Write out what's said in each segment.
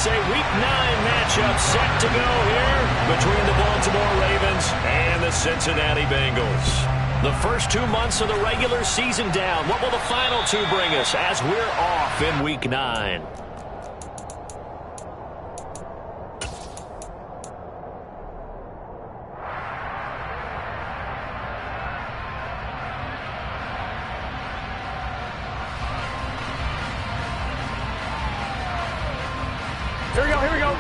a Week 9 matchup set to go here between the Baltimore Ravens and the Cincinnati Bengals. The first 2 months of the regular season down. What will the final 2 bring us as we're off in Week 9? Here we go.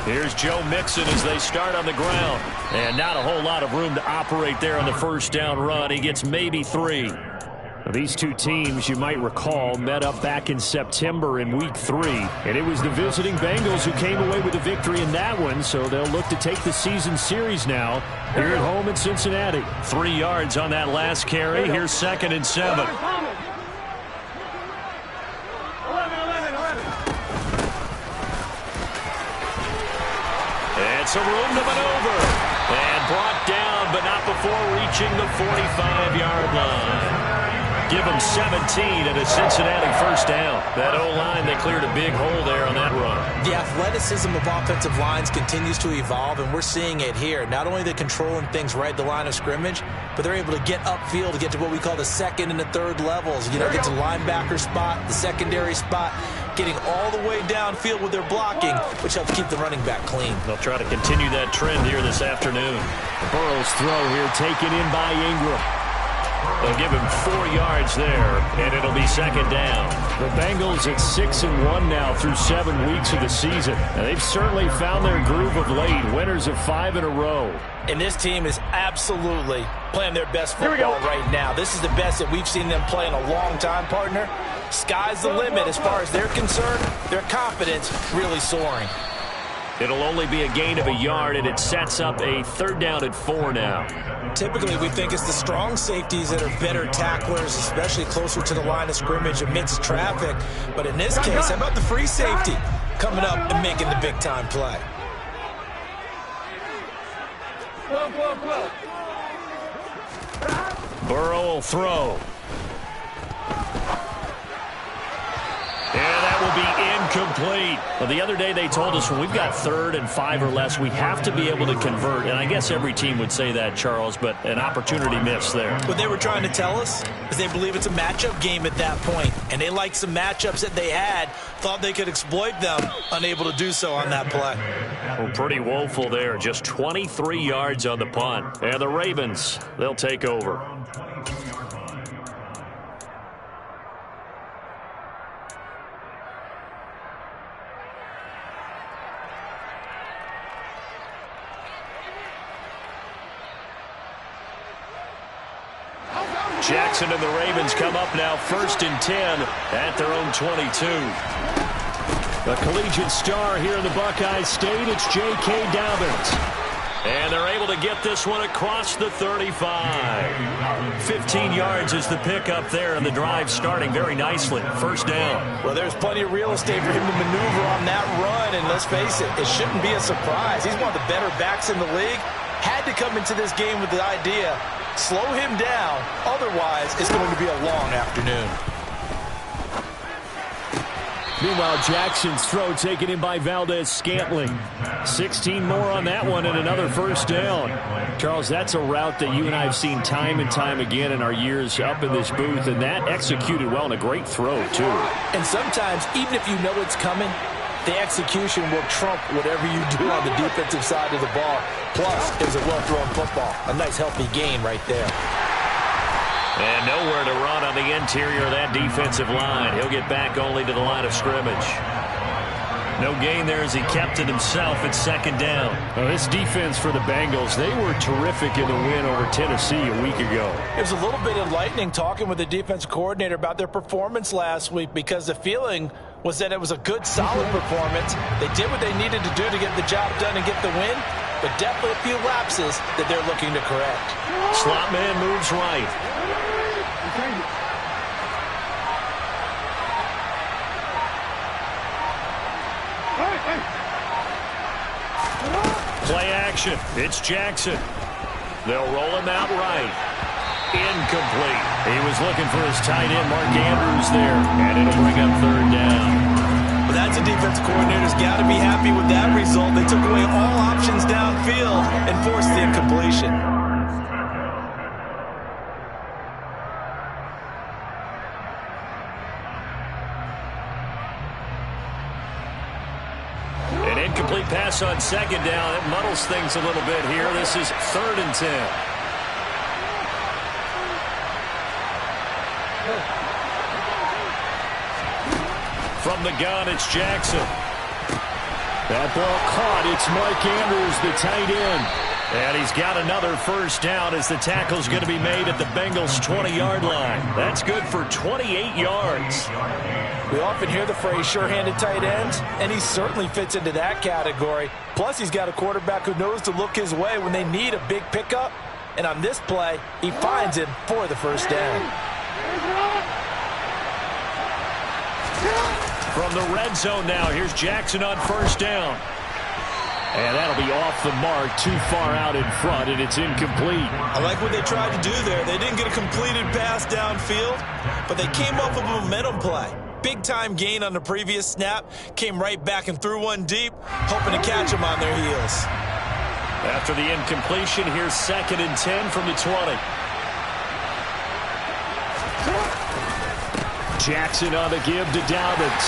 Here's Joe Mixon as they start on the ground. And not a whole lot of room to operate there on the first down run. He gets maybe 3. These two teams, you might recall, met up back in September in Week 3. And it was the visiting Bengals who came away with the victory in that one, so they'll look to take the season series now here at home in Cincinnati. 3 yards on that last carry. Here's 2nd and 7. And some room to maneuver. And brought down, but not before reaching the 45-yard line. Give them 17 and a Cincinnati first down. That O-line, they cleared a big hole there on that run. The athleticism of offensive lines continues to evolve, and we're seeing it here. Not only the controlling things right at the line of scrimmage, but they're able to get upfield to get to what we call the second and the third levels. You know, get to linebacker spot, the secondary spot, getting all the way downfield with their blocking, which helps keep the running back clean. They'll try to continue that trend here this afternoon. Burrow's throw here taken in by Ingram. They'll give him 4 yards there, and it'll be 2nd down. The Bengals at 6-1 now through 7 weeks of the season. And they've certainly found their groove of late, winners of 5 in a row. And this team is absolutely playing their best football right now. This is the best that we've seen them play in a long time, partner. Sky's the limit as far as they're concerned. Their confidence really soaring. It'll only be a gain of a yard, and it sets up a 3rd down and 4 now. Typically, we think it's the strong safeties that are better tacklers, especially closer to the line of scrimmage amidst traffic. But in this case, how about the free safety coming up and making the big-time play? Burrow will throw. And that will be incomplete. Well, the other day they told us when we've got 3rd and 5 or less, we have to be able to convert. And I guess every team would say that, Charles, but an opportunity missed there. What they were trying to tell us is they believe it's a matchup game at that point. And they liked some matchups that they had, thought they could exploit them, unable to do so on that play. Well, pretty woeful there. Just 23 yards on the punt. And the Ravens, they'll take over. Jackson and the Ravens come up now 1st and 10 at their own 22. The collegiate star here in the Buckeye State, it's J.K. Dobbins. And they're able to get this one across the 35. 15 yards is the pickup there, and the drive starting very nicely. 1st down. Well, there's plenty of real estate for him to maneuver on that run, and let's face it, it shouldn't be a surprise. He's one of the better backs in the league. Had to come into this game with the idea, slow him down, otherwise it's going to be a long afternoon. Meanwhile, Jackson's throw taken in by Valdez-Scantling. 16 more on that one and another 1st down. Charles, that's a route that you and I have seen time and time again in our years up in this booth, and that executed well and a great throw, too. And sometimes, even if you know it's coming, the execution will trump whatever you do on the defensive side of the ball. Plus, it was a well-thrown football. A nice, healthy gain right there. And nowhere to run on the interior of that defensive line. He'll get back only to the line of scrimmage. No gain there as he kept it himself at 2nd down. Well, this defense for the Bengals, they were terrific in the win over Tennessee a week ago. It was a little bit enlightening talking with the defense coordinator about their performance last week, because the feeling was that it was a good, solid performance. They did what they needed to do to get the job done and get the win, but definitely a few lapses that they're looking to correct. Slot man moves right. Play action. It's Jackson. They'll roll him out right. Incomplete. He was looking for his tight end, Mark Andrews, there, and it'll bring up third down. Well, that's a defensive coordinator's got to be happy with that result. They took away all options downfield and forced the incompletion. An incomplete pass on second down. It muddles things a little bit here. This is 3rd and 10. From the gun, it's Jackson. That ball caught. It's Mark Andrews, the tight end. And he's got another first down as the tackle's going to be made at the Bengals' 20-yard line. That's good for 28 yards. We often hear the phrase sure-handed tight ends, and he certainly fits into that category. Plus, he's got a quarterback who knows to look his way when they need a big pickup. And on this play, he finds him for the first down. From the red zone now, here's Jackson on first down. And that'll be off the mark, too far out in front, and it's incomplete. I like what they tried to do there. They didn't get a completed pass downfield, but they came off of a momentum play. Big-time gain on the previous snap, came right back and threw one deep, hoping to catch them on their heels. After the incompletion, here's 2nd and 10 from the 20. Jackson on the give to Dobbins.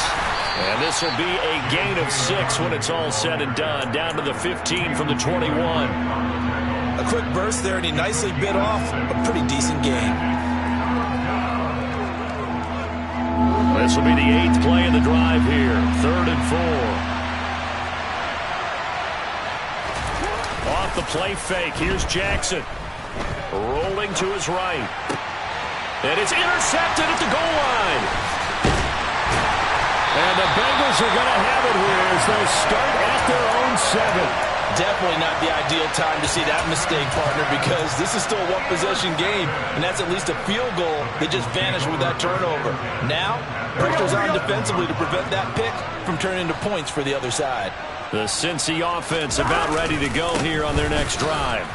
And this will be a gain of 6 when it's all said and done. Down to the 15 from the 21. A quick burst there, and he nicely bit off a pretty decent gain. This will be the 8th play of the drive here. 3rd and 4. Off the play fake. Here's Jackson. Rolling to his right. And it's intercepted at the goal line. And the Bengals are going to have it here as they start at their own 7. Definitely not the ideal time to see that mistake, partner, because this is still a one-possession game, and that's at least a field goal that just vanished with that turnover. Now, pressure's on defensively to prevent that pick from turning into points for the other side. The Cincy offense about ready to go here on their next drive.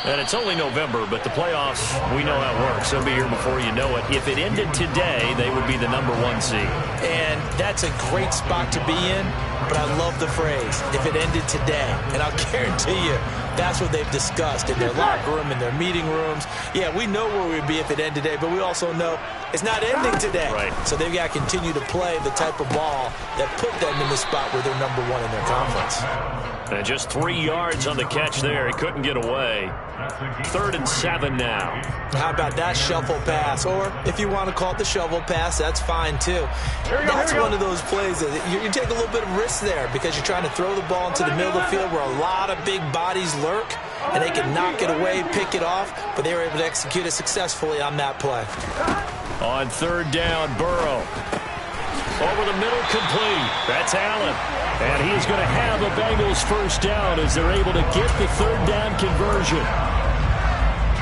And it's only November, but the playoffs, we know how it works. They'll be here before you know it. If it ended today, they would be the #1 seed. And that's a great spot to be in, but I love the phrase, if it ended today. And I'll guarantee you, that's what they've discussed in their locker room, in their meeting rooms. Yeah, we know where we'd be if it ended today, but we also know it's not ending today. Right. So they've got to continue to play the type of ball that put them in the spot where they're #1 in their conference. And just 3 yards on the catch there. He couldn't get away. 3rd and 7 now. How about that shuffle pass? Or if you want to call it the shovel pass, that's fine too. That's one of those plays that you take a little bit of risk there because you're trying to throw the ball into the middle of the field where a lot of big bodies lurk, and they can knock it away, pick it off, but they were able to execute it successfully on that play. On 3rd down, Burrow. Over the middle, complete. That's Allen. And he is going to have a Bengals first down as they're able to get the 3rd down conversion.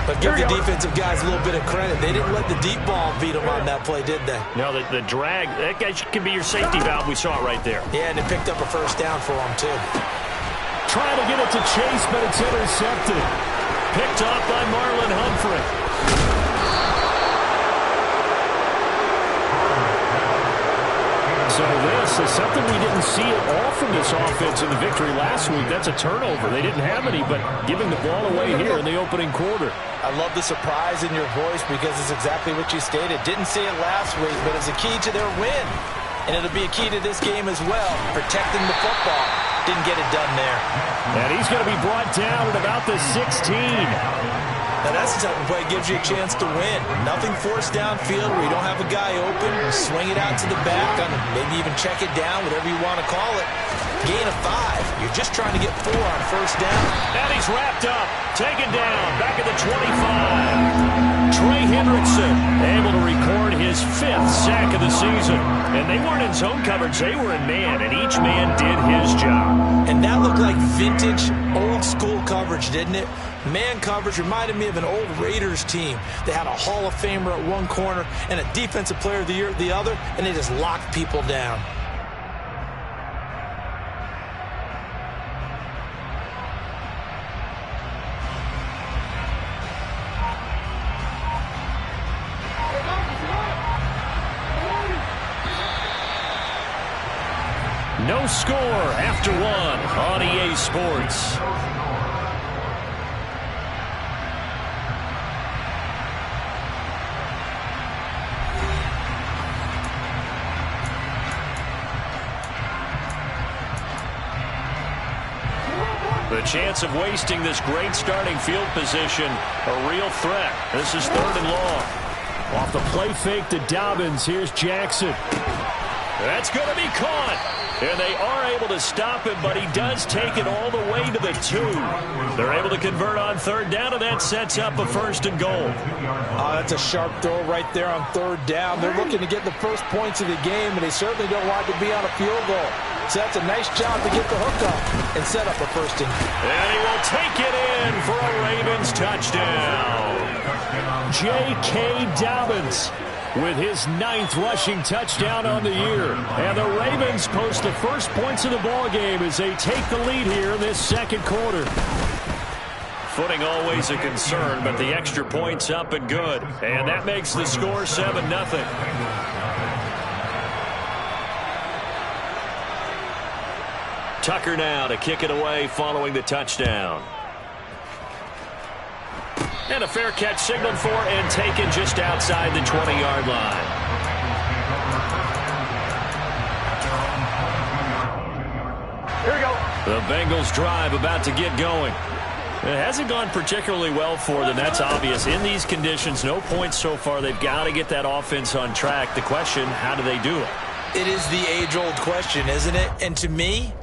But give the defensive guys a little bit of credit. They didn't let the deep ball beat them on that play, did they? No, the drag, that guy can be your safety valve. We saw it right there. Yeah, and it picked up a first down for them, too. Trying to get it to Chase, but it's intercepted. Picked off by Marlon Humphrey. So this is something we didn't see at all from this offense in the victory last week. That's a turnover. They didn't have any, but giving the ball away here in the opening quarter. I love the surprise in your voice because it's exactly what you stated. Didn't see it last week, but it's a key to their win. And it'll be a key to this game as well, protecting the football. Didn't get it done there. And he's going to be brought down at about the 16. Now that's the type of play that gives you a chance to win. Nothing forced downfield where you don't have a guy open. You swing it out to the back, maybe even check it down, whatever you want to call it. Gain of 5. You're just trying to get 4 on first down. And he's wrapped up, taken down, back at the 25. Trey Hendrickson able to record his 5th sack of the season. And they weren't in zone coverage, they were in man, and each man did his job. And that looked like vintage, old-school coverage, didn't it? Man coverage reminded me of an old Raiders team. They had a Hall of Famer at one corner and a Defensive Player of the Year at the other, and they just locked people down. No score after one on EA Sports. The chance of wasting this great starting field position, a real threat. This is 3rd and long. Off the play fake to Dobbins. Here's Jackson. That's going to be caught. And they are able to stop him, but he does take it all the way to the 2. They're able to convert on 3rd down, and that sets up a 1st and goal. That's a sharp throw right there on 3rd down. They're looking to get the first points of the game, and they certainly don't want to be on a field goal. So that's a nice job to get the hook up and set up a 1st and goal. And he will take it in for a Ravens touchdown. J.K. Dobbins with his 9th rushing touchdown on the year. And the Ravens post the first points of the ball game as they take the lead here in this 2nd quarter. Footing always a concern, but the extra point's up and good. And that makes the score 7-0. Tucker now to kick it away following the touchdown. And a fair catch signaled for and taken just outside the 20-yard line. Here we go. The Bengals drive about to get going. It hasn't gone particularly well for them. That's obvious. In these conditions, no points so far. They've got to get that offense on track. The question, how do they do it? It is the age-old question, isn't it? And to me,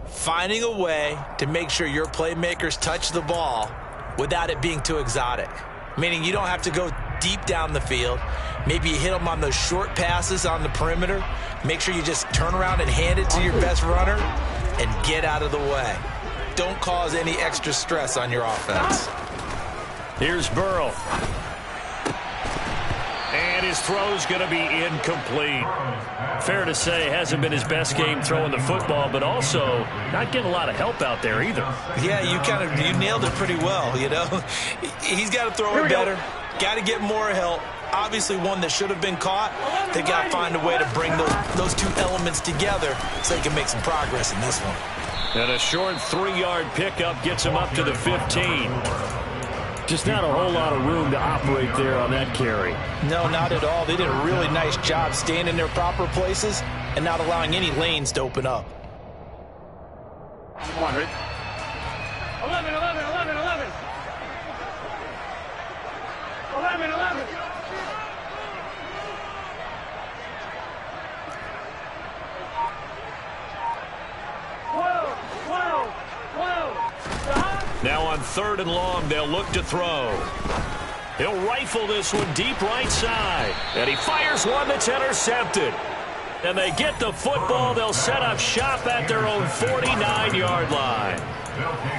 finding a way to make sure your playmakers touch the ball without it being too exotic. Meaning you don't have to go deep down the field. Maybe you hit them on those short passes on the perimeter. Make sure you just turn around and hand it to your best runner and get out of the way. Don't cause any extra stress on your offense. Here's Burrow. And his throw's going to be incomplete. Fair to say, hasn't been his best game throwing the football, but also not getting a lot of help out there either. Yeah, you nailed it pretty well, you know. He's got to throw it better. Got to get more help. Obviously one that should have been caught. They got to find a way to bring those two elements together so they can make some progress in this one. And a short 3-yard pickup gets him up to the 15. Just not a whole lot of room to operate there on that carry. No, not at all. They did a really nice job staying in their proper places and not allowing any lanes to open up. 100. 11, 11, 11, 11. 11, 11. Now on 3rd and long, they'll look to throw. He'll rifle this one deep right side. And he fires one that's intercepted. And they get the football. They'll set up shop at their own 49-yard line.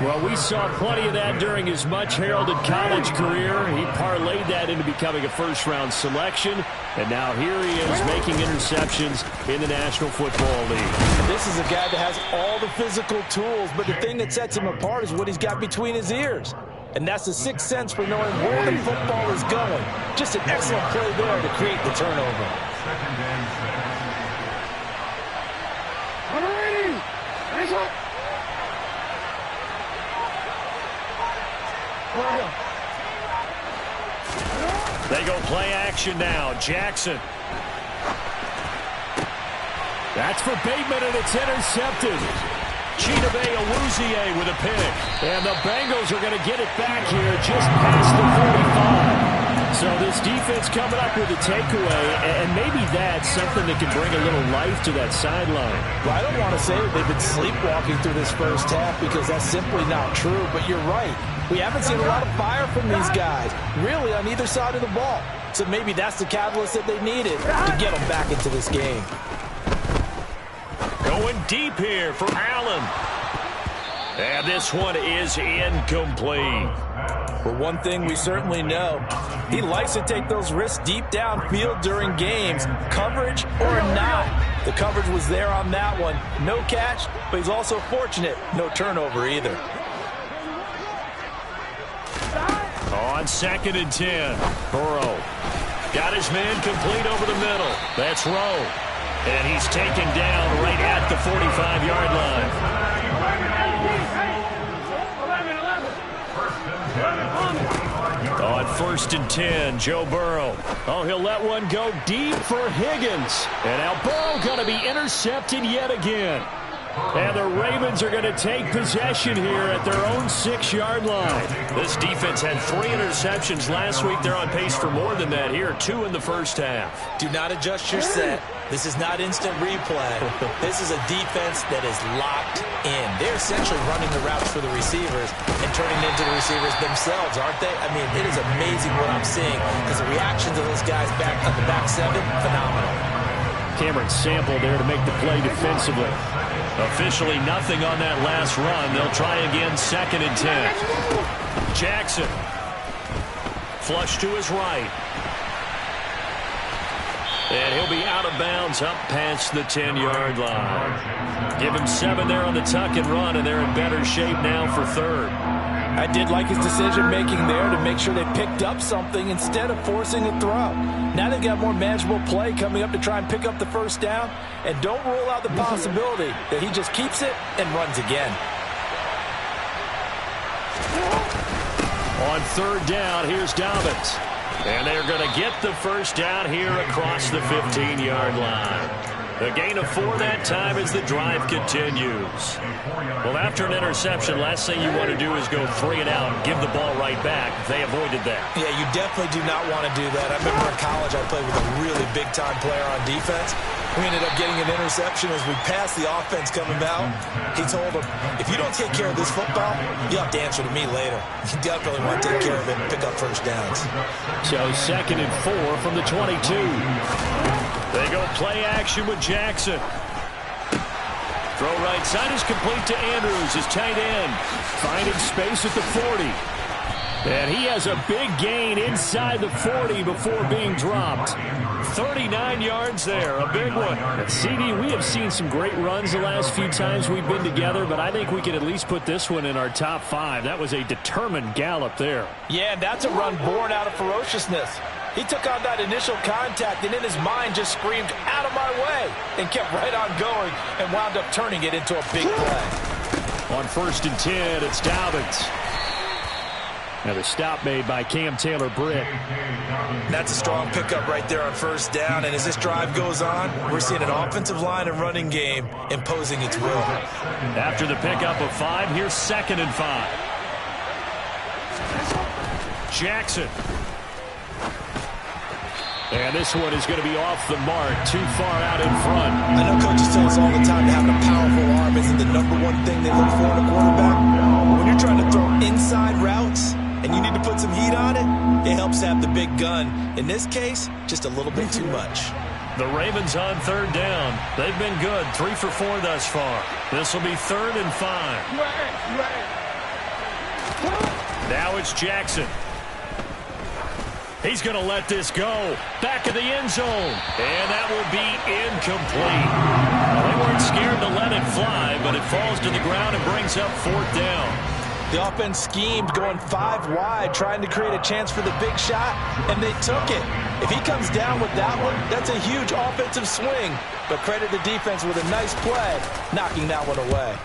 Well, we saw plenty of that during his much-heralded college career. He parlayed that into becoming a first-round selection. And now here he is making interceptions in the National Football League. This is a guy that has all the physical tools, but the thing that sets him apart is what he's got between his ears. And that's the sixth sense for knowing where the football is going. Just an excellent play there to create the turnover. They go play action now. Jackson. That's for Bateman, and it's intercepted. Chidobe Awuzie with a pick. And the Bengals are going to get it back here just past the 45. So this defense coming up with a takeaway, and maybe that's something that can bring a little life to that sideline. Well, I don't want to say that they've been sleepwalking through this first half because that's simply not true, but you're right. We haven't seen a lot of fire from these guys, really, on either side of the ball. So maybe that's the catalyst that they needed to get them back into this game. Going deep here for Allen. And this one is incomplete. But one thing we certainly know, he likes to take those risks deep downfield during games, coverage or not. The coverage was there on that one. No catch, but he's also fortunate. No turnover either. On 2nd and 10, Burrow got his man complete over the middle. That's Rowe. And he's taken down right at the 45-yard line. 11. On 1st and 10, Joe Burrow. Oh, he'll let one go deep for Higgins. And now Burrow going to be intercepted yet again. And the Ravens are going to take possession here at their own 6-yard line. This defense had 3 interceptions last week. They're on pace for more than that here, 2 in the first half. Do not adjust your set. This is not instant replay. This is a defense that is locked in. They're essentially running the routes for the receivers and turning it into the receivers themselves, aren't they? I mean, it is amazing what I'm seeing because the reactions of those guys back on the back 7, phenomenal. Cameron Sample there to make the play defensively. Officially nothing on that last run. They'll try again, 2nd and 10. Jackson. Flush to his right. And he'll be out of bounds up past the 10-yard line. Give him 7 there on the tuck and run, and they're in better shape now for 3rd. I did like his decision-making there to make sure they picked up something instead of forcing a throw. Now they've got more manageable play coming up to try and pick up the first down. And don't rule out the possibility that he just keeps it and runs again. On 3rd down, here's Dobbins. And they're going to get the first down here across the 15-yard line. A gain of 4 that time as the drive continues. Well, after an interception, last thing you want to do is go 3 and out and give the ball right back. They avoided that. Yeah, you definitely do not want to do that. I remember in college I played with a really big-time player on defense. We ended up getting an interception as we passed the offense coming out. He told him, if you don't take care of this football, you'll have to answer to me later. You definitely want to take care of it and pick up first downs. So 2nd and 4 from the 22. They go play action with Jackson. Throw right side is complete to Andrews, his tight end. Finding space at the 40. And he has a big gain inside the 40 before being dropped. 39 yards there, a big one. And CD, we have seen some great runs the last few times we've been together, but I think we can at least put this one in our top 5. That was a determined gallop there. Yeah, and that's a run born out of ferociousness. He took on that initial contact and in his mind just screamed, out of my way, and kept right on going and wound up turning it into a big play. On 1st and 10, it's Dobbins. And a stop made by Cam Taylor-Britt. That's a strong pickup right there on 1st down. And as this drive goes on, we're seeing an offensive line and running game imposing its will. After the pickup of 5, here's 2nd and 5. Jackson. And this one is going to be off the mark, too far out in front. I know coaches tell us all the time that having a powerful arm isn't the #1 thing they look for in a quarterback. When you're trying to throw inside routes and you need to put some heat on it, it helps to have the big gun. In this case, just a little bit too much. The Ravens on 3rd down. They've been good, 3 for 4 thus far. This will be 3rd and 5. Now it's Jackson. He's going to let this go. Back of the end zone. And that will be incomplete. Well, they weren't scared to let it fly, but it falls to the ground and brings up 4th down. The offense schemed going 5 wide, trying to create a chance for the big shot, and they took it. If he comes down with that one, that's a huge offensive swing. But credit the defense with a nice play, knocking that one away.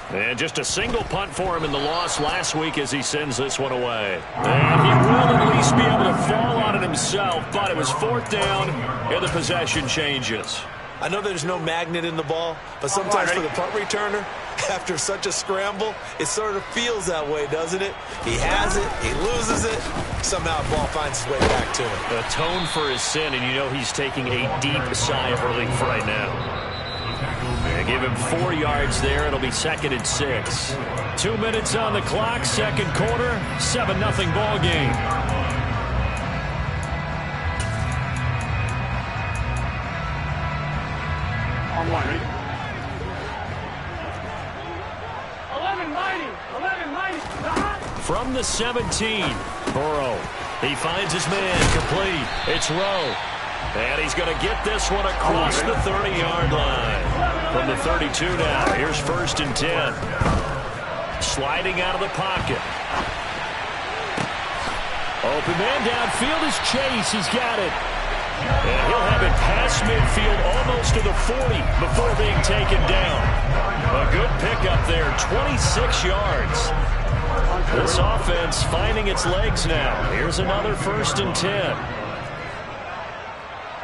And just a single punt for him in the loss last week as he sends this one away. And he will at least be able to fall on it himself, but it was 4th down, and the possession changes. I know there's no magnet in the ball, but sometimes for the punt returner, after such a scramble, it sort of feels that way, doesn't it? He has it, he loses it, somehow the ball finds its way back to him. Atone for his sin, and you know he's taking a deep sigh of relief right now. They give him 4 yards there. It'll be 2nd and 6. 2 minutes on the clock, 2nd quarter, 7-0 ball game. On 1, ready? 11-90. From the 17, Burrow. He finds his man complete. It's Rowe. And he's going to get this one across the 30-yard line. From the 32 now, here's 1st and 10. Sliding out of the pocket. Open man downfield is Chase. He's got it. And he'll have it past across midfield, almost to the 40 before being taken down. A good pickup there, 26 yards. This offense finding its legs now. Here's another 1st and 10.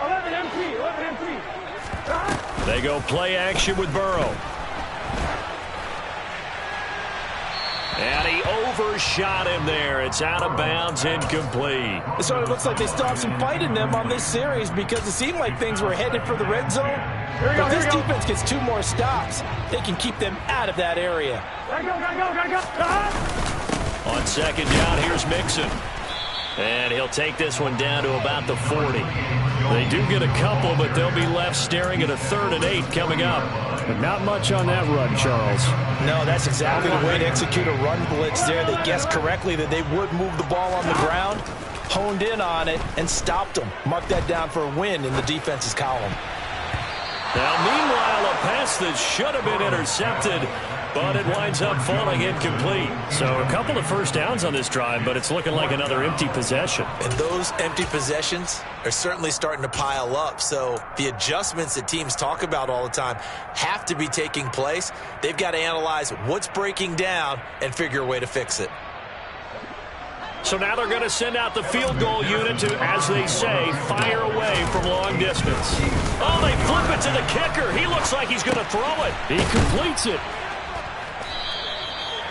11 MP, 11 MP. They go play action with Burrow. And he overshot him there. It's out of bounds, incomplete. So it looks like they still have some fight in them on this series because it seemed like things were headed for the red zone. But if this defense gets 2 more stops, they can keep them out of that area. Gotta go, gotta go, gotta go. On 2nd down, here's Mixon. And he'll take this one down to about the 40. They do get a couple, but they'll be left staring at a 3rd and 8 coming up. But not much on that run, Charles. No, that's exactly the way to execute a run blitz there. They guessed correctly that they would move the ball on the ground, honed in on it, and stopped them. Mark that down for a win in the defense's column. Now, meanwhile, a pass that should have been intercepted, but it winds up falling incomplete. So a couple of 1st downs on this drive, but it's looking like another empty possession. And those empty possessions are certainly starting to pile up. So the adjustments that teams talk about all the time have to be taking place. They've got to analyze what's breaking down and figure a way to fix it. So now they're going to send out the field goal unit to, as they say, fire away from long distance. Oh, they flip it to the kicker. He looks like he's going to throw it. He completes it.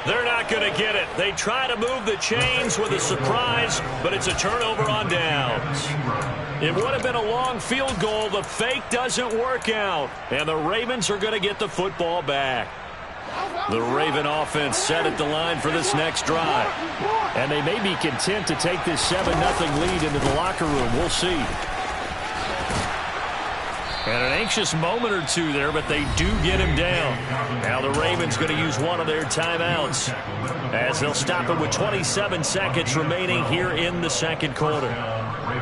They're not going to get it. They try to move the chains with a surprise, but it's a turnover on downs. It would have been a long field goal. The fake doesn't work out, and the Ravens are going to get the football back. The Raven offense set at the line for this next drive. And they may be content to take this 7-0 lead into the locker room. We'll see. And an anxious moment or two there, but they do get him down. Now the Ravens going to use one of their timeouts as they'll stop it with 27 seconds remaining here in the 2nd quarter.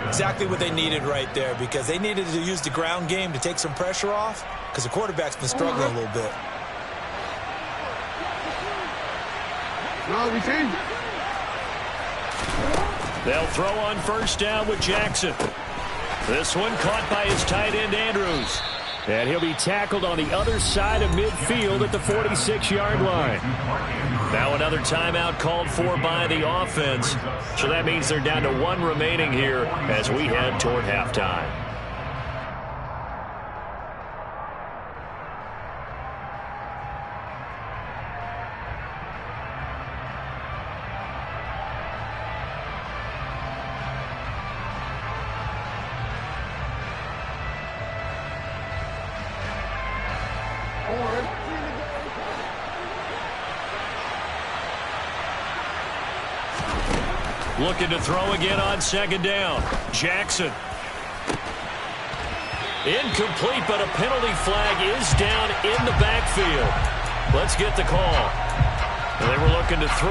Exactly what they needed right there, because they needed to use the ground game to take some pressure off, because the quarterback's been struggling a little bit. They'll throw on 1st down with Jackson. This one caught by his tight end, Andrews. And he'll be tackled on the other side of midfield at the 46-yard line. Now another timeout called for by the offense. So that means they're down to 1 remaining here as we head toward halftime. Looking to throw again on 2nd down. Jackson. Incomplete, but a penalty flag is down in the backfield. Let's get the call. They were looking to throw,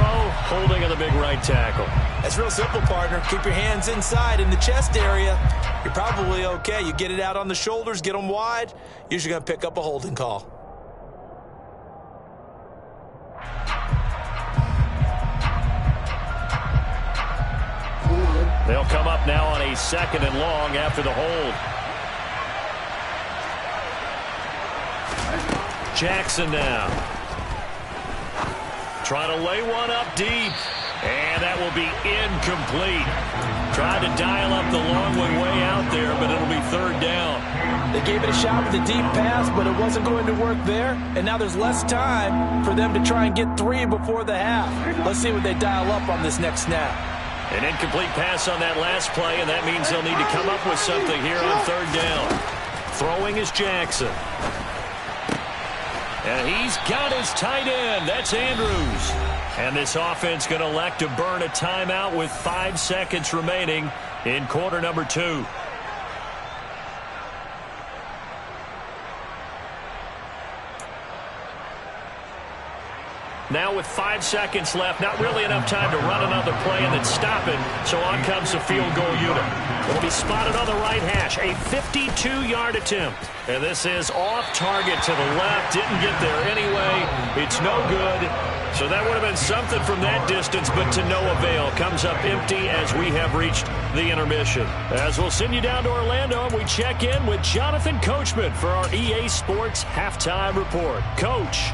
holding on the big right tackle. That's real simple, partner. Keep your hands inside in the chest area. You're probably okay. You get it out on the shoulders, get them wide. Usually going to pick up a holding call. They'll come up now on a 2nd and long after the hold. Jackson now. Trying to lay one up deep. And that will be incomplete. Tried to dial up the long one way out there, but it'll be 3rd down. They gave it a shot with the deep pass, but it wasn't going to work there. And now there's less time for them to try and get 3 before the half. Let's see what they dial up on this next snap. An incomplete pass on that last play, and that means they'll need to come up with something here on 3rd down. Throwing is Jackson. And he's got his tight end. That's Andrews. And this offense going to elect to burn a timeout with 5 seconds remaining in quarter number 2. Now with 5 seconds left, not really enough time to run another play and then stop it. So on comes the field goal unit. It'll be spotted on the right hash, a 52-yard attempt. And this is off target to the left. Didn't get there anyway. It's no good. So that would have been something from that distance, but to no avail. Comes up empty as we have reached the intermission. As we'll send you down to Orlando, and we check in with Jonathan Coachman for our EA Sports Halftime Report. Coach.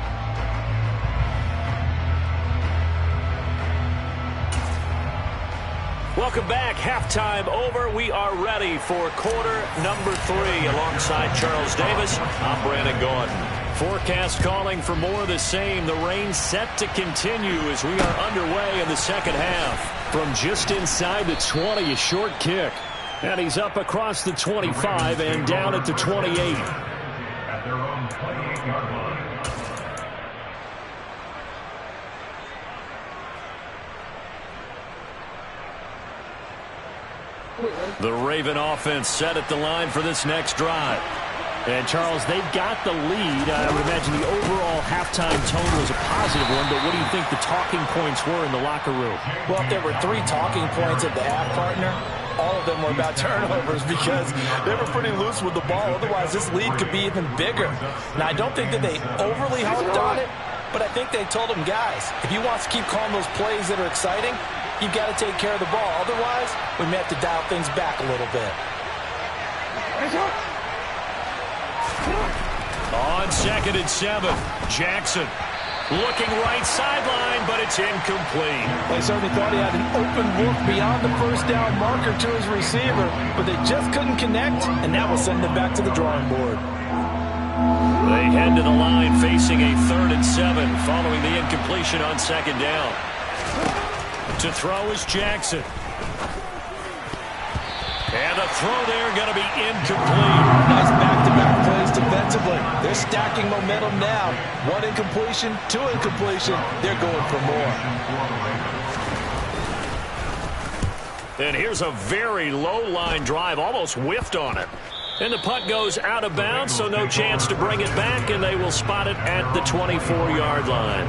Welcome back. Halftime over. We are ready for quarter number 3 alongside Charles Davis. I'm Brandon Gordon. Forecast calling for more of the same. The rain set to continue as we are underway in the second half. From just inside the 20, a short kick. And he's up across the 25 and down at the 28. At their own 28-yard line. The Raven offense set at the line for this next drive. And, Charles, they've got the lead. I would imagine the overall halftime tone was a positive one, but what do you think the talking points were in the locker room? Well, if there were 3 talking points at the half, partner, all of them were about turnovers because they were pretty loose with the ball. Otherwise, this lead could be even bigger. Now, I don't think that they overly harped on it, but I think they told them, guys, if you want to keep calling those plays that are exciting, you've got to take care of the ball. Otherwise, we may have to dial things back a little bit. On 2nd and 7, Jackson looking right sideline, but it's incomplete. They certainly thought he had an open look beyond the first down marker to his receiver, but they just couldn't connect, and that will send them back to the drawing board. They head to the line facing a 3rd and 7 following the incompletion on 2nd down. To throw is Jackson. And the throw there going to be incomplete. Nice back-to-back plays defensively. They're stacking momentum now. 1 incompletion, 2 incompletion. They're going for more. And here's a very low-line drive, almost whiffed on it. And the punt goes out of bounds, so no chance to bring it back, and they will spot it at the 24-yard line.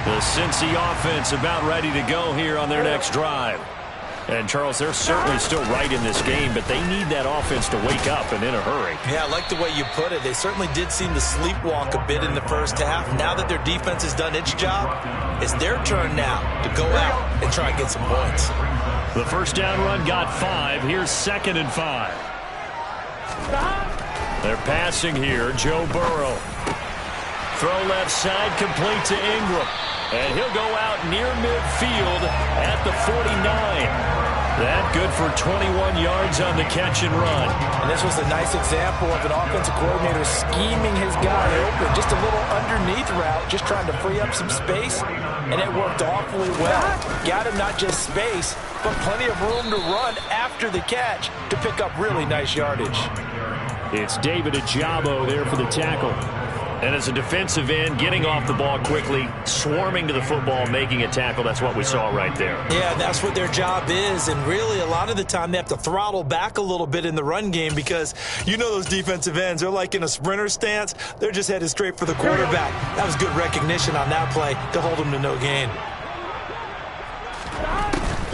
The Cincy offense about ready to go here on their next drive. And, Charles, they're certainly still right in this game, but they need that offense to wake up and in a hurry. Yeah, I like the way you put it. They certainly did seem to sleepwalk a bit in the first half. Now that their defense has done its job, it's their turn now to go out and try and get some points. The first down run got 5. Here's 2nd and 5. They're passing here. Joe Burrow. Throw left side, complete to Ingram. And he'll go out near midfield at the 49. That good for 21 yards on the catch and run. And this was a nice example of an offensive coordinator scheming his guy open. Just a little underneath route, just trying to free up some space. And it worked awfully well. Got him not just space, but plenty of room to run after the catch to pick up really nice yardage. It's David Ajabo there for the tackle. And as a defensive end, getting off the ball quickly, swarming to the football, making a tackle, that's what we saw right there. Yeah, that's what their job is. And really, a lot of the time, they have to throttle back a little bit in the run game because you know those defensive ends, they're like in a sprinter stance. They're just headed straight for the quarterback. That was good recognition on that play to hold him to no gain.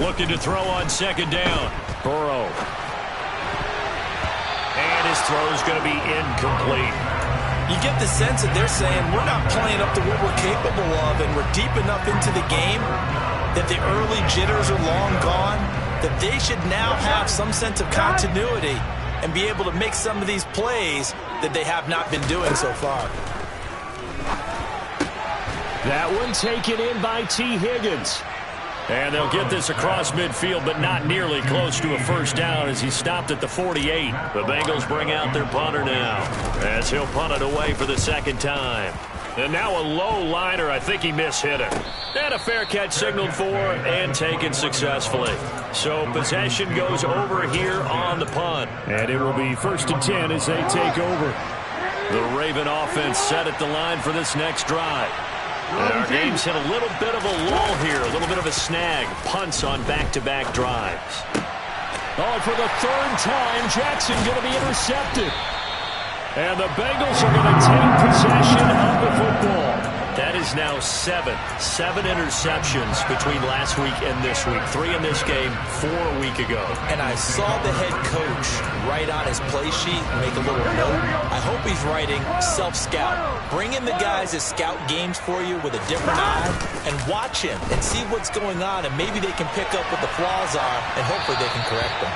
Looking to throw on 2nd down. Burrow. And his throw is going to be incomplete. You get the sense that they're saying we're not playing up to what we're capable of, and we're deep enough into the game that the early jitters are long gone, that they should now have some sense of continuity and be able to make some of these plays that they have not been doing so far. That one taken in by T. Higgins. And they'll get this across midfield, but not nearly close to a first down as he stopped at the 48. The Bengals bring out their punter now as he'll punt it away for the 2nd time. And now a low liner. I think he mishit it. And a fair catch signaled for and taken successfully. So possession goes over here on the punt. And it will be 1st and 10 as they take over. The Raven offense set at the line for this next drive. And our game's hit a little bit of a lull here, a little bit of a snag. Punts on back-to-back drives. Oh, for the 3rd time, Jackson going to be intercepted. And the Bengals are going to take possession of the football. That is now 7 interceptions between last week and this week. 3 in this game, 4 a week ago. And I saw the head coach write on his play sheet, make a little note. I hope he's writing self-scout. Bring in the guys that scout games for you with a different eye and watch him and see what's going on, and maybe they can pick up what the flaws are, and hopefully they can correct them.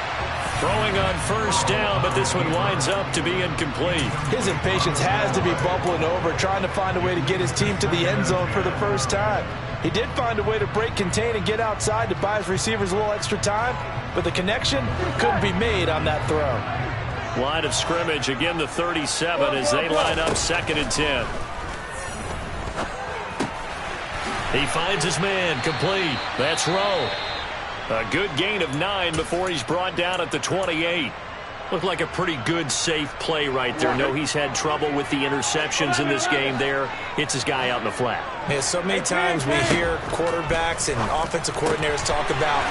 Throwing on first down, but this one winds up to be incomplete. His impatience has to be bubbling over, trying to find a way to get his team to the end zone for the first time. He did find a way to break contain and get outside to buy his receivers a little extra time, but the connection couldn't be made on that throw. Line of scrimmage, again the 37 as they line up 2nd and 10. He finds his man, complete. That's Rowe. A good gain of 9 before he's brought down at the 28. Looked like a pretty good, safe play right there. No, he's had trouble with the interceptions in this game there. Hits his guy out in the flat. Yeah, so many times we hear quarterbacks and offensive coordinators talk about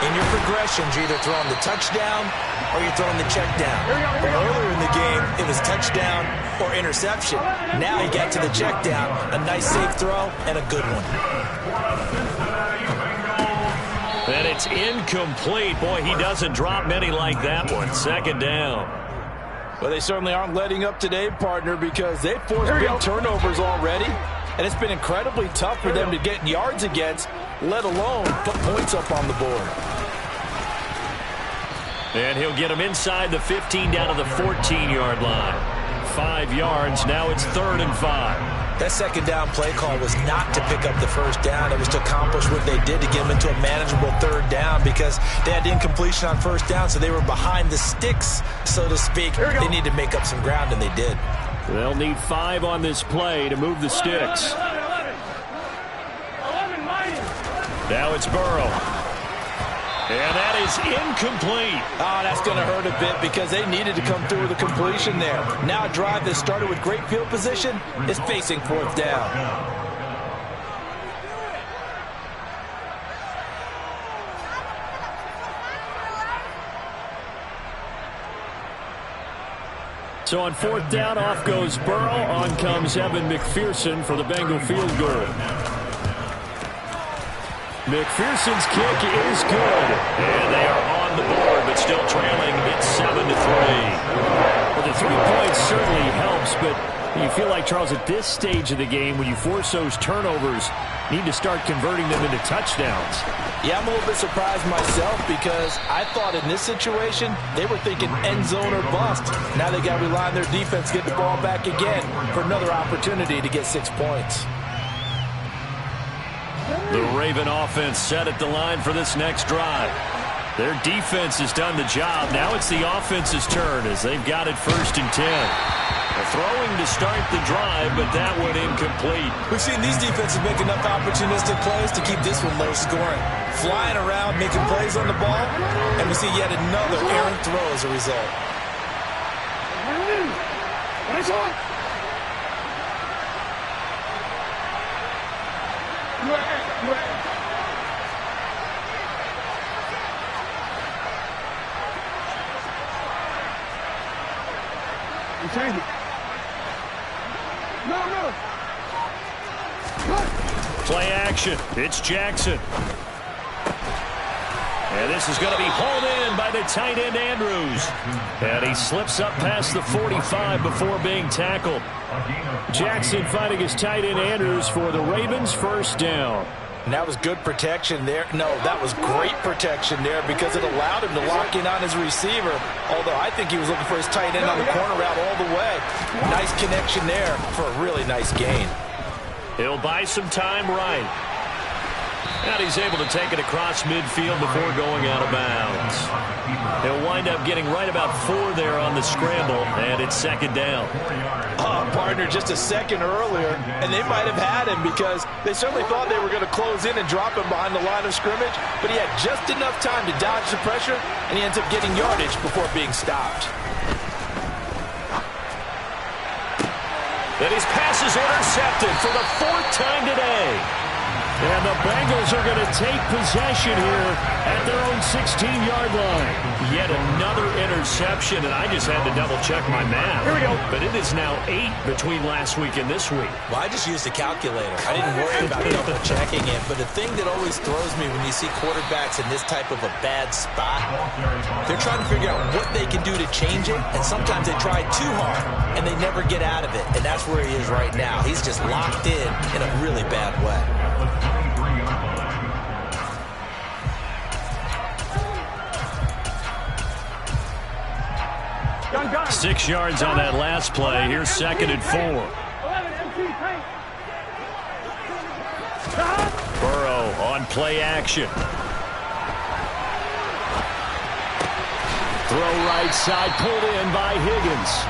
in your progressions, you're either throwing the touchdown or you're throwing the check down. But earlier in the game, it was touchdown or interception. Now he got to the check down, a nice safe throw, and a good one. And it's incomplete. Boy, he doesn't drop many like that one. 2nd down. Well, they certainly aren't letting up today, partner, because they've forced big turnovers already. And it's been incredibly tough for them to get yards against, let alone put points up on the board. And he'll get him inside the 15 down to the 14-yard line. 5 yards. Now it's 3rd and 5. That 2nd down play call was not to pick up the first down. It was to accomplish what they did to get them into a manageable 3rd down because they had incompletion on first down, so they were behind the sticks, so to speak. They need to make up some ground, and they did. They'll need 5 on this play to move the sticks. 11 minus. Now it's Burrow. And that is incomplete. Oh, that's going to hurt a bit because they needed to come through with a completion there. Now a drive that started with great field position is facing 4th down. So on 4th down, off goes Burrow. On comes Evan McPherson for the Bengal field goal. McPherson's kick is good. And they are on the board, but still trailing. It's 7-3. Well, the 3 points certainly helps, but you feel like, Charles, at this stage of the game, when you force those turnovers, you need to start converting them into touchdowns. Yeah, I'm a little bit surprised myself because I thought in this situation, they were thinking end zone or bust. Now they got to rely on their defense, get the ball back again for another opportunity to get 6 points. The Raven offense set at the line for this next drive. Their defense has done the job. Now it's the offense's turn as they've got it 1st and 10. They're throwing to start the drive, but that one incomplete. We've seen these defenses make enough opportunistic plays to keep this one low scoring. Flying around, making plays on the ball, and we see yet another errant throw as a result. Nice one. Play action. It's Jackson. And this is going to be hauled in by the tight end Andrews. And he slips up past the 45 before being tackled. Jackson fighting his tight end Andrews for the Ravens' 1st down. And that was good protection there. No, that was great protection there because it allowed him to lock in on his receiver. Although I think he was looking for his tight end on the corner route all the way. Nice connection there for a really nice gain. He'll buy some time right. And he's able to take it across midfield before going out of bounds. He'll wind up getting right about 4 there on the scramble, and it's 2nd down. Partner, just a second earlier, and they might have had him because they certainly thought they were going to close in and drop him behind the line of scrimmage, but he had just enough time to dodge the pressure, and he ends up getting yardage before being stopped. And his pass is intercepted for the 4th time today. And the Bengals are going to take possession here at their own 16-yard line. Yet another interception, and I just had to double-check my math. Here we go. But it is now 8 between last week and this week. Well, I just used a calculator. I didn't worry about double-checking it. But the thing that always throws me when you see quarterbacks in this type of a bad spot, they're trying to figure out what they can do to change it, and sometimes they try too hard, and they never get out of it. And that's where he is right now. He's just locked in a really bad way. 6 yards on that last play. Here's 2nd and 4. Burrow on play action. Throw right side, pulled in by Higgins.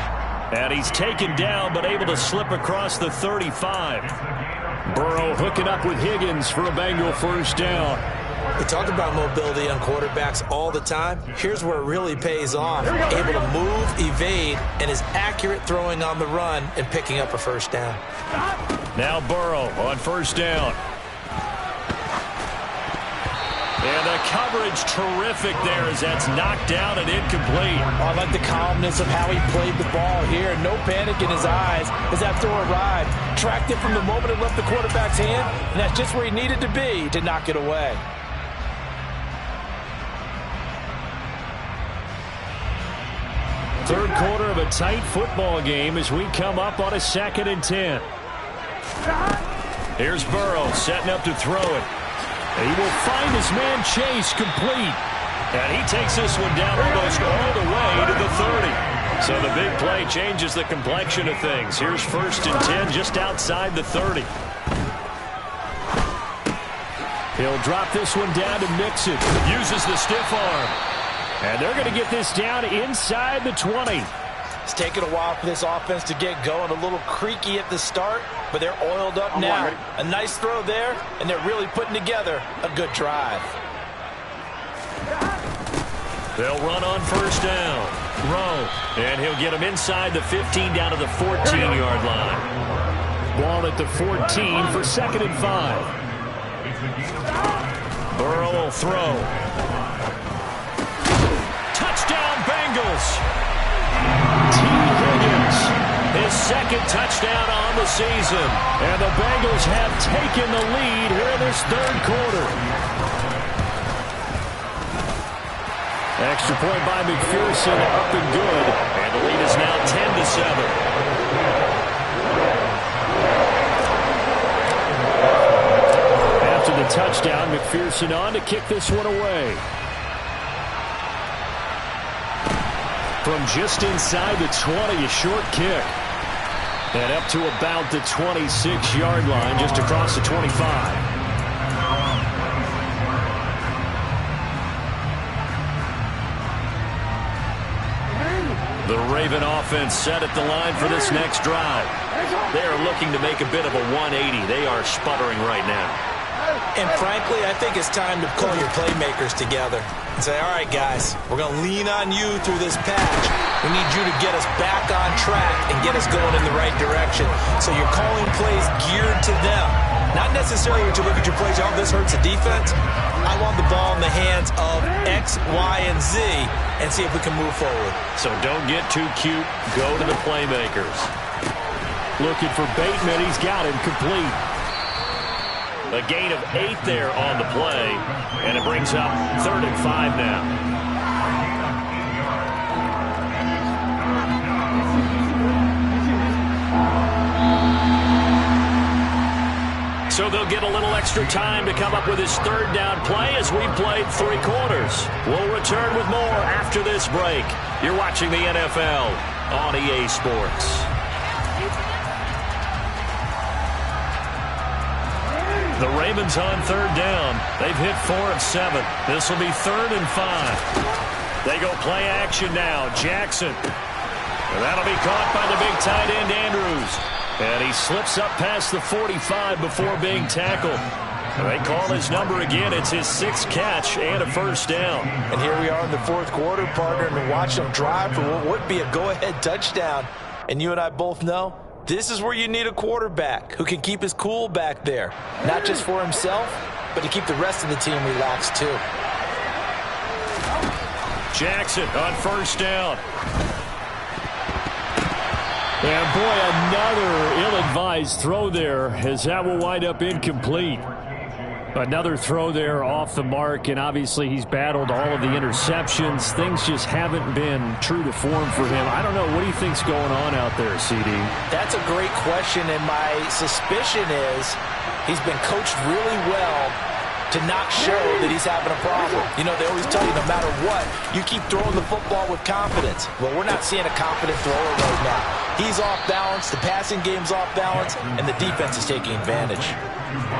And he's taken down, but able to slip across the 35. Burrow hooking up with Higgins for a Bengal first down. We talk about mobility on quarterbacks all the time. Here's where it really pays off. Able to move, evade, and is accurate throwing on the run and picking up a first down. Now Burrow on first down. And the coverage terrific there as that's knocked down and incomplete. I like the calmness of how he played the ball here. No panic in his eyes as that throw arrived. Tracked it from the moment it left the quarterback's hand, and that's just where he needed to be to knock it away. Third quarter of a tight football game as we come up on a 2nd and 10. Here's Burrow setting up to throw it. He will find his man Chase complete. And he takes this one down almost all the way to the 30. So the big play changes the complexion of things. Here's 1st and 10 just outside the 30. He'll drop this one down to Mixon. Uses the stiff arm. And they're going to get this down inside the 20. It's taken a while for this offense to get going. A little creaky at the start, but they're oiled up now. A nice throw there, and they're really putting together a good drive. They'll run on first down. Rowe. And he'll get him inside the 15 down to the 14-yard line. Ball at the 14 for 2nd and 5. Burrow will throw. Touchdown Bengals. T. Higgins, his 2nd touchdown on the season. And the Bengals have taken the lead here in this 3rd quarter. Extra point by McPherson, up and good. And the lead is now 10-7. After the touchdown, McPherson on to kick this one away. From just inside the 20, a short kick. And up to about the 26-yard line, just across the 25. The Raven offense set at the line for this next drive. They are looking to make a bit of a 180. They are sputtering right now. And frankly, I think it's time to call your playmakers together and say, all right, guys, we're going to lean on you through this patch. We need you to get us back on track and get us going in the right direction. So you're calling plays geared to them. Not necessarily when you look at your plays, oh, this hurts the defense. I want the ball in the hands of X, Y, and Z and see if we can move forward. So don't get too cute. Go to the playmakers. Looking for Bateman. He's got him complete. A gain of 8 there on the play, and it brings up 3rd and 5 now. So they'll get a little extra time to come up with his 3rd down play as we've played 3 quarters. We'll return with more after this break. You're watching the NFL on EA Sports. The Ravens on 3rd down. They've hit 4 of 7. This will be 3rd and 5. They go play action now. Jackson. And that'll be caught by the big tight end, Andrews. And he slips up past the 45 before being tackled. And they call his number again. It's his 6th catch and a first down. And here we are in the 4th quarter, partner, and watch them drive for what would be a go-ahead touchdown. And you and I both know This is where you need a quarterback who can keep his cool back there. Not just for himself, but to keep the rest of the team relaxed too. Jackson on first down. And boy, another ill-advised throw there, as that will wind up incomplete. Another throw there off the mark, and obviously he's battled all of the interceptions. Things just haven't been true to form for him. I don't know. What do you think's going on out there, CD? That's a great question, and my suspicion is he's been coached really well to not show that he's having a problem. You know, they always tell you no matter what, you keep throwing the football with confidence. Well, we're not seeing a confident thrower right now. He's off balance, the passing game's off balance, and the defense is taking advantage.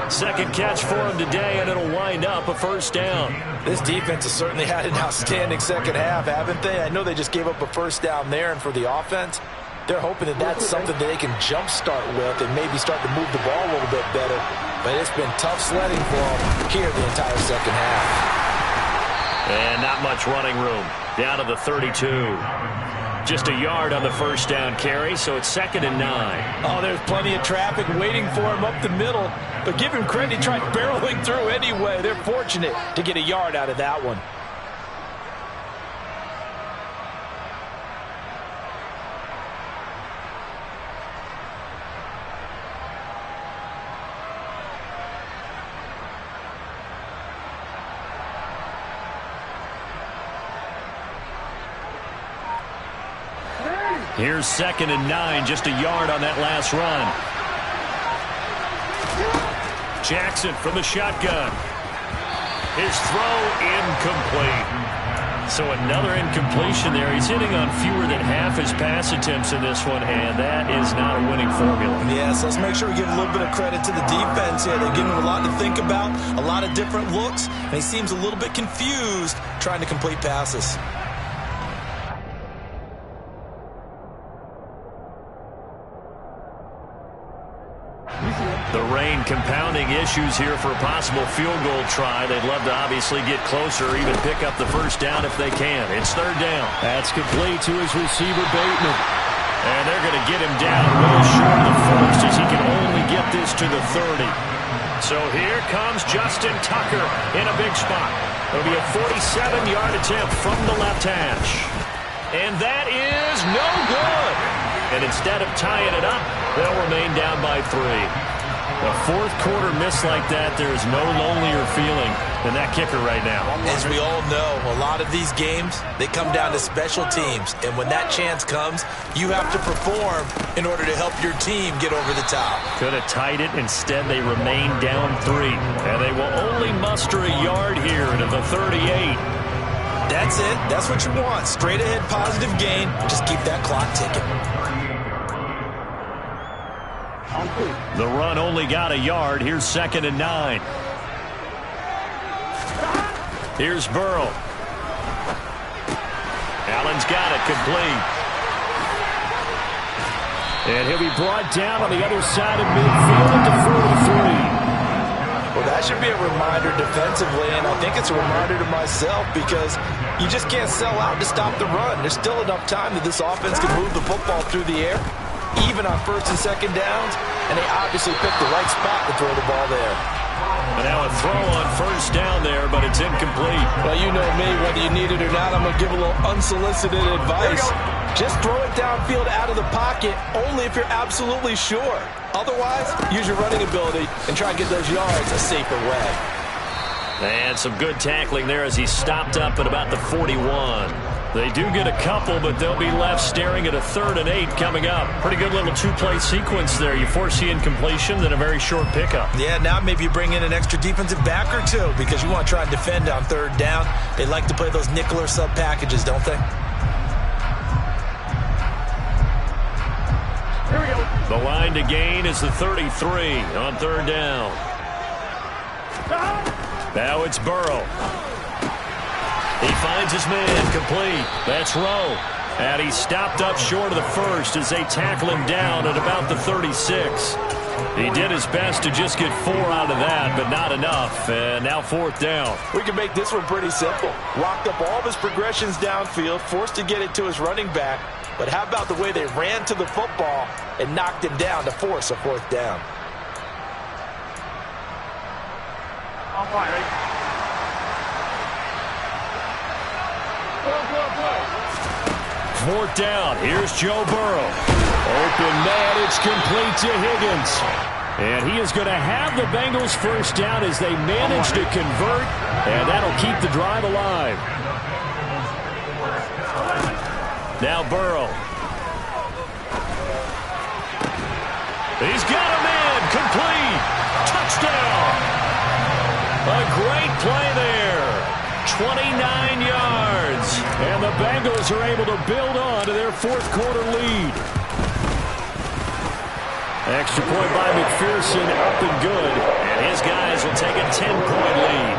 Second catch for him today, and it'll wind up a first down. This defense has certainly had an outstanding second half, haven't they? I know they just gave up a first down there, and for the offense, they're hoping that that's something that they can jumpstart with and maybe start to move the ball a little bit better. But it's been tough sledding for them here the entire second half. And not much running room. Down to the 32. Just a yard on the first down carry, so it's 2nd and 9. Oh, there's plenty of traffic waiting for him up the middle. But give him credit, he tried barreling through anyway. They're fortunate to get a yard out of that one. Here's 2nd and 9, just a yard on that last run. Jackson from the shotgun. His throw incomplete. So another incompletion there. He's hitting on fewer than half his pass attempts in this one, and that is not a winning formula. Yes, let's make sure we give a little bit of credit to the defense here. They're giving him a lot to think about, a lot of different looks, and he seems a little bit confused trying to complete passes. The rain compounding issues here for a possible field goal try. They'd love to obviously get closer or even pick up the first down if they can. It's 3rd down. That's complete to his receiver, Bateman. And they're going to get him down real short of the first as he can only get this to the 30. So here comes Justin Tucker in a big spot. It'll be a 47-yard attempt from the left hash. And that is no good. And instead of tying it up, they'll remain down by 3. A fourth quarter miss like that, there is no lonelier feeling than that kicker right now. As we all know, a lot of these games, they come down to special teams. And when that chance comes, you have to perform in order to help your team get over the top. Could have tied it. Instead, they remain down 3. And they will only muster a yard here to the 38. That's it. That's what you want. Straight ahead positive gain. Just keep that clock ticking. The run only got a yard. Here's 2nd and 9. Here's Burrow. Allen's got it complete. And he'll be brought down on the other side of midfield at the 43. Well, that should be a reminder defensively, and I think it's a reminder to myself because you just can't sell out to stop the run. There's still enough time that this offense can move the football through the air, even on 1st and 2nd downs, and they obviously picked the right spot to throw the ball there. And now a throw on 1st down there, but it's incomplete. Well, you know me, whether you need it or not, I'm going to give a little unsolicited advice. Just throw it downfield out of the pocket, only if you're absolutely sure. Otherwise, use your running ability and try and get those yards a safer way. And some good tackling there as he stopped up at about the 41. They do get a couple, but they'll be left staring at a 3rd and 8 coming up. Pretty good little 2-play sequence there. You force the incompletion, then a very short pickup. Yeah, now maybe you bring in an extra defensive back or two because you want to try and defend on 3rd down. They like to play those nickel or sub packages, don't they? Here we go. The line to gain is the 33 on 3rd down. Now it's Burrow. He finds his man complete. That's Rowe. And he stopped up short of the first as they tackle him down at about the 36. He did his best to just get 4 out of that, but not enough. And now 4th down. We can make this one pretty simple. Locked up all of his progressions downfield, forced to get it to his running back. But how about the way they ran to the football and knocked him down to force a fourth down? On fire, ready? Fourth down. Here's Joe Burrow. Open man. It's complete to Higgins. And he is going to have the Bengals first down as they manage to convert. And that'll keep the drive alive. Now Burrow. He's got a man. Complete. Touchdown. A great play there. 29 yards. And the Bengals are able to build on to their fourth quarter lead. Extra point by McPherson, up and good. And his guys will take a 10-point lead.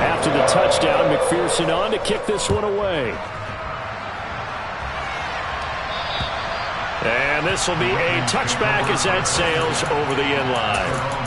After the touchdown, McPherson on to kick this one away. And this will be a touchback as that sails over the end line.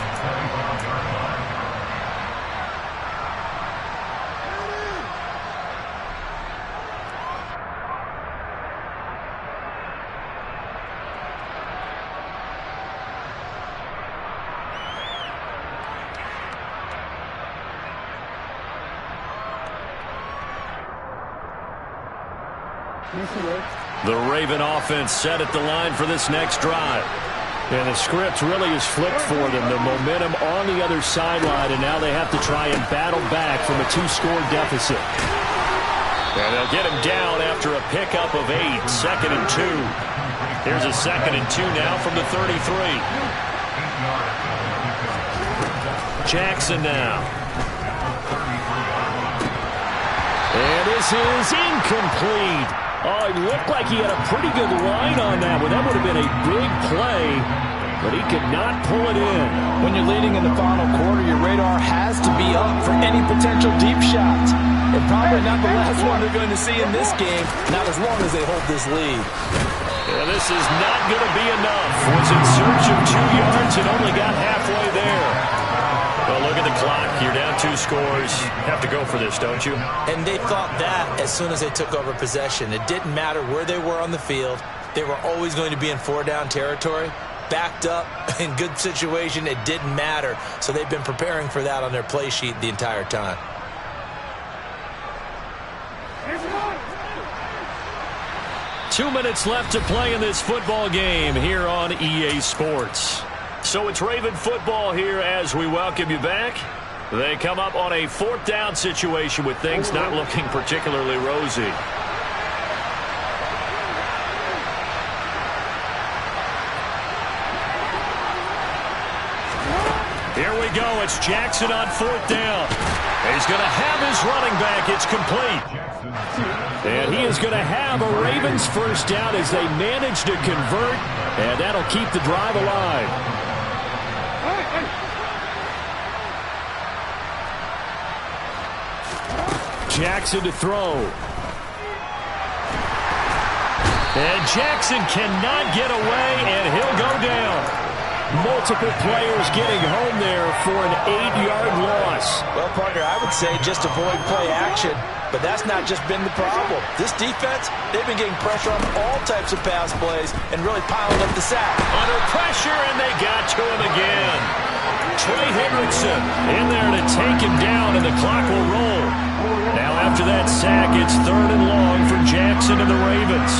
The Raven offense set at the line for this next drive. And the script really is flipped for them. The momentum on the other sideline, and now they have to try and battle back from a two-score deficit. And they'll get him down after a pickup of 8, 2nd and 2. Here's a 2nd and 2 now from the 33. Jackson now. And this is incomplete. Oh, it looked like he had a pretty good line on that one. That would have been a big play, but he could not pull it in. When you're leading in the final quarter, your radar has to be up for any potential deep shots. And probably not the last one they're going to see in this game, not as long as they hold this lead. Yeah, this is not going to be enough. Was in search of 2 yards and only got halfway there. Well, look at the clock. You're down 2 scores. Have to go for this, don't you? And they thought that as soon as they took over possession. It didn't matter where they were on the field. They were always going to be in 4-down territory. Backed up, in good situation, it didn't matter. So they've been preparing for that on their play sheet the entire time. Here's the ball. 2 minutes left to play in this football game here on EA Sports. So it's Raven football here as we welcome you back. They come up on a 4th down situation with things not looking particularly rosy. Here we go. It's Jackson on 4th down. He's going to have his running back. It's complete. And he is going to have a Ravens first down as they manage to convert. And that'll keep the drive alive. Jackson to throw. And Jackson cannot get away, and he'll go down. Multiple players getting home there for an 8-yard loss. Well, partner, I would say just avoid play action, but that's not just been the problem. This defense, they've been getting pressure on all types of pass plays and really piling up the sack. Under pressure, and they got to him again. Trey Hendrickson in there to take him down, and the clock will roll. Now after that sack, it's 3rd and long for Jackson and the Ravens.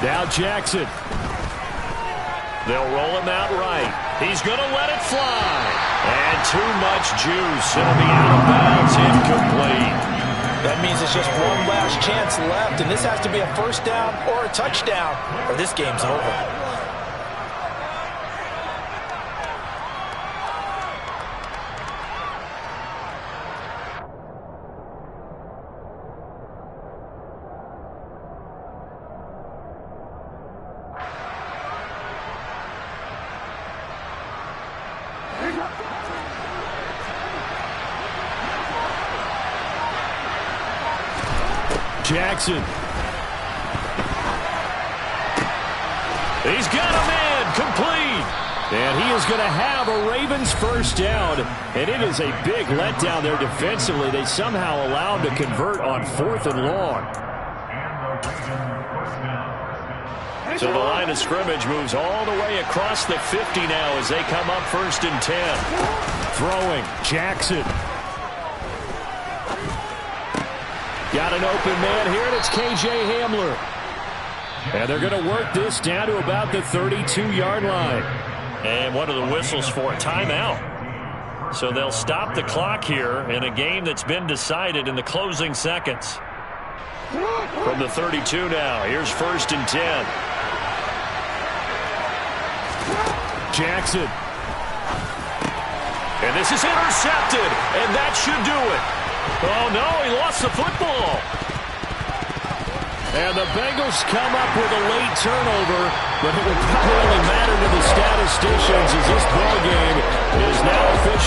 Now Jackson. They'll roll him out right. He's going to let it fly. And too much juice. It'll be out of bounds, incomplete. That means it's just one last chance left, and this has to be a first down or a touchdown, or this game's over. Jackson. He's got a man, complete. And he is going to have a Ravens first down. And it is a big letdown there defensively. They somehow allowed to convert on 4th and long. So the line of scrimmage moves all the way across the 50 now as they come up 1st and 10. Throwing, Jackson. Got an open man here, and it's K.J. Hamler. And they're going to work this down to about the 32-yard line. And what are the whistles for? Timeout. So they'll stop the clock here in a game that's been decided in the closing seconds. From the 32 now, here's 1st and 10. Jackson. And this is intercepted, and that should do it. Oh, no, he lost the football. And the Bengals come up with a late turnover, but it will probably only matter to the statisticians as this ball game is now official.